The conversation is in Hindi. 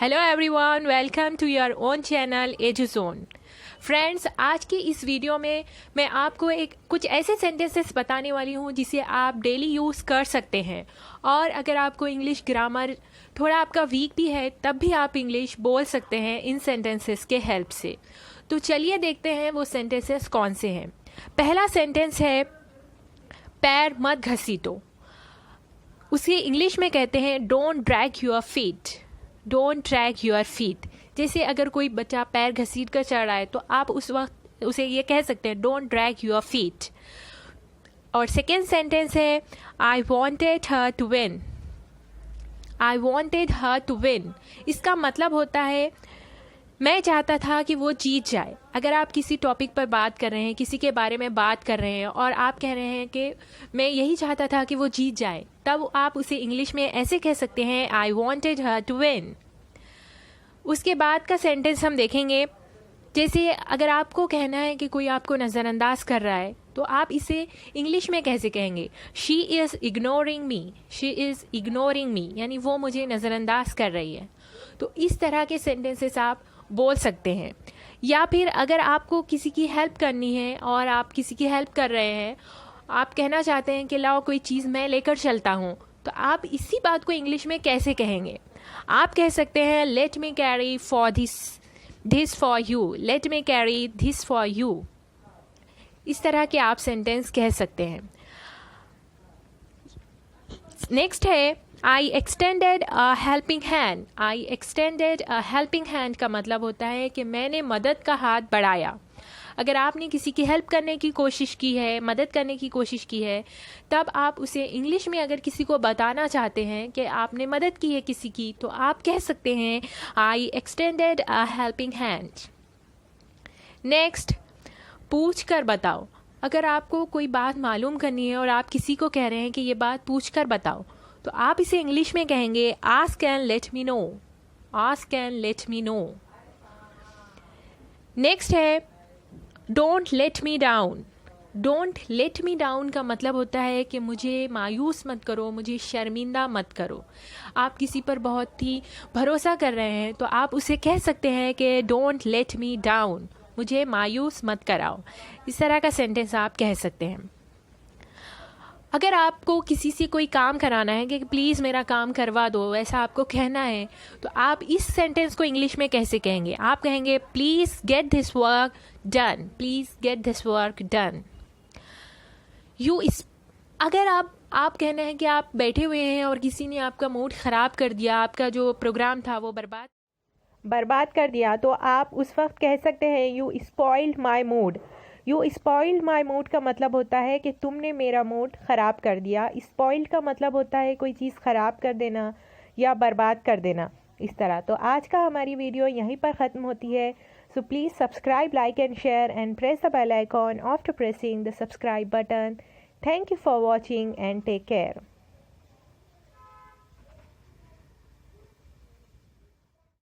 Hello everyone, welcome to your own channel Eduzone. Friends, आज की इस वीडियो में मैं आपको कुछ ऐसे सेंटेंसेस बताने वाली हूँ जिसे आप डेली यूज़ कर सकते हैं। और अगर आपको इंग्लिश ग्रामर थोड़ा आपका वीक भी है तब भी आप इंग्लिश बोल सकते हैं इन सेंटेंसेस के हेल्प से। तो चलिए देखते हैं वो सेंटेंसेस कौन से हैं। पहला सेंटेंस है पैर मत घसीटो। उसे इंग्लिश में कहते हैं don't drag your feet. Don't drag your feet. जैसे अगर कोई बच्चा पैर घसीट कर चढ़ रहा है तो आप उस वक्त उसे ये कह सकते हैं डोंट ड्रैग योर फीट। और सेकेंड सेंटेंस है I wanted her to win. I wanted her to win. इसका मतलब होता है मैं चाहता था कि वो जीत जाए। अगर आप किसी टॉपिक पर बात कर रहे हैं, किसी के बारे में बात कर रहे हैं और आप कह रहे हैं कि मैं यही चाहता था कि वो जीत जाए, तब आप उसे इंग्लिश में ऐसे कह सकते हैं I wanted her to win. उसके बाद का सेंटेंस हम देखेंगे। जैसे अगर आपको कहना है कि कोई आपको नज़रअंदाज कर रहा है तो आप इसे इंग्लिश में कैसे कहेंगे? She is ignoring me. She is ignoring मी यानी वो मुझे नज़रअंदाज कर रही है। तो इस तरह के सेंटेंसेस आप बोल सकते हैं। या फिर अगर आपको किसी की हेल्प करनी है और आप किसी की हेल्प कर रहे हैं, आप कहना चाहते हैं कि लाओ कोई चीज़ मैं लेकर चलता हूँ, तो आप इसी बात को इंग्लिश में कैसे कहेंगे? आप कह सकते हैं let me carry for this for you. Let me carry this for you. इस तरह के आप सेंटेंस कह सकते हैं। नेक्स्ट है I extended a helping hand. I extended a helping hand का मतलब होता है कि मैंने मदद का हाथ बढ़ाया। अगर आपने किसी की हेल्प करने की कोशिश की है, मदद करने की कोशिश की है, तब आप उसे इंग्लिश में अगर किसी को बताना चाहते हैं कि आपने मदद की है किसी की, तो आप कह सकते हैं I extended a helping hand. Next, पूछ कर बताओ। अगर आपको कोई बात मालूम करनी है और आप किसी को कह रहे हैं कि ये बात पूछ कर बताओ, तो आप इसे इंग्लिश में कहेंगे ask and let me know. Ask and let me know. Next है don't let me down. Don't let me down का मतलब होता है कि मुझे मायूस मत करो, मुझे शर्मिंदा मत करो। आप किसी पर बहुत ही भरोसा कर रहे हैं तो आप उसे कह सकते हैं कि डोंट लेट मी डाउन, मुझे मायूस मत कराओ। इस तरह का सेंटेंस आप कह सकते हैं। अगर आपको किसी से कोई काम कराना है कि प्लीज़ मेरा काम करवा दो, ऐसा आपको कहना है, तो आप इस सेंटेंस को इंग्लिश में कैसे कहेंगे? आप कहेंगे please get this work done. Please get this work done. अगर आप कहना है कि आप बैठे हुए हैं और किसी ने आपका मूड ख़राब कर दिया, आपका जो प्रोग्राम था वो बर्बाद कर दिया, तो आप उस वक्त कह सकते हैं you spoiled my mood. You spoiled my mood का मतलब होता है कि तुमने मेरा मूड ख़राब कर दिया। स्पॉइल्ड का मतलब होता है कोई चीज़ ख़राब कर देना या बर्बाद कर देना, इस तरह। तो आज का हमारी वीडियो यहीं पर ख़त्म होती है। So please subscribe, like and share and press the bell icon after pressing the subscribe button. Thank you for watching and take care.